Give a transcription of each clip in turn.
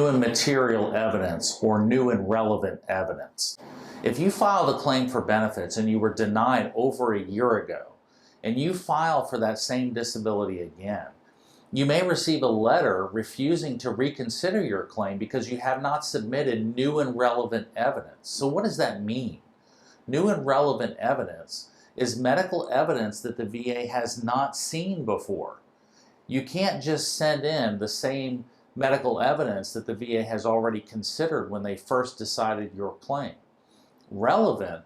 new and material evidence or new and relevant evidence. If you filed a claim for benefits and you were denied over a year ago, and you file for that same disability again, you may receive a letter refusing to reconsider your claim because you have not submitted new and relevant evidence. So what does that mean? New and relevant evidence is medical evidence that the VA has not seen before. You can't just send in the same medical evidence that the VA has already considered when they first decided your claim. Relevant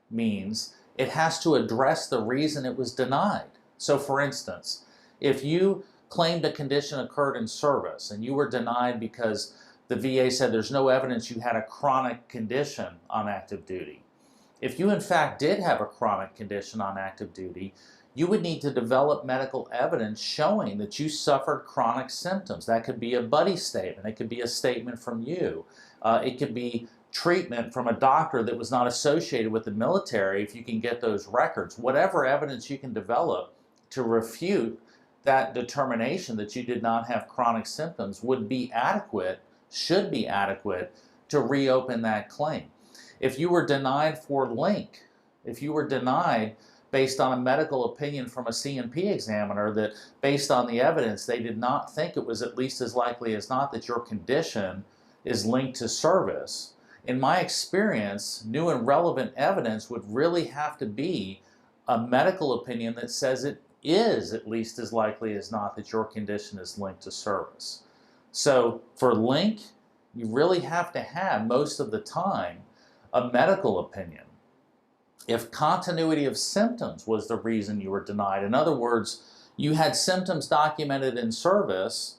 means it has to address the reason it was denied. So for instance, if you claimed a condition occurred in service and you were denied because the VA said there's no evidence you had a chronic condition on active duty. If you in fact did have a chronic condition on active duty, you would need to develop medical evidence showing that you suffered chronic symptoms. That could be a buddy statement. It could be a statement from you. It could be treatment from a doctor that was not associated with the military if you can get those records. Whatever evidence you can develop to refute that determination that you did not have chronic symptoms would be adequate, should be adequate, to reopen that claim. If you were denied for link, if you were denied based on a medical opinion from a C&P examiner that based on the evidence they did not think it was at least as likely as not that your condition is linked to service, in my experience, new and relevant evidence would really have to be a medical opinion that says it is at least as likely as not that your condition is linked to service. So for link, you really have to have most of the time a medical opinion. If continuity of symptoms was the reason you were denied, in other words, you had symptoms documented in service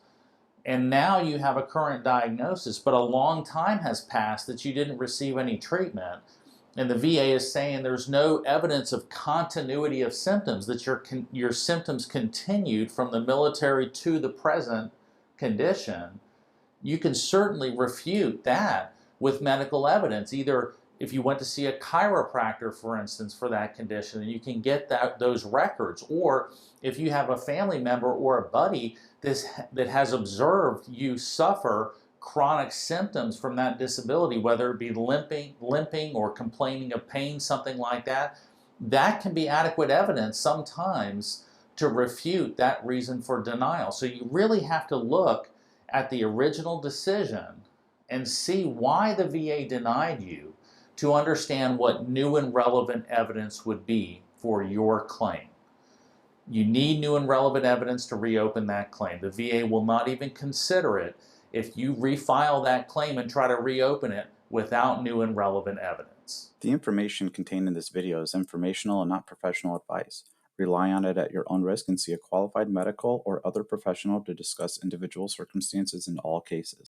and now you have a current diagnosis, but a long time has passed that you didn't receive any treatment, and the VA is saying there's no evidence of continuity of symptoms, that your symptoms continued from the military to the present condition, you can certainly refute that with medical evidence. Either if you went to see a chiropractor, for instance, for that condition, and you can get those records, or if you have a family member or a buddy that has observed you suffer chronic symptoms from that disability, whether it be limping or complaining of pain, something like that, that can be adequate evidence sometimes to refute that reason for denial. So you really have to look at the original decision and see why the VA denied you to understand what new and relevant evidence would be for your claim. You need new and relevant evidence to reopen that claim. The VA will not even consider it if you refile that claim and try to reopen it without new and relevant evidence. The information contained in this video is informational and not professional advice. Rely on it at your own risk and see a qualified medical or other professional to discuss individual circumstances in all cases.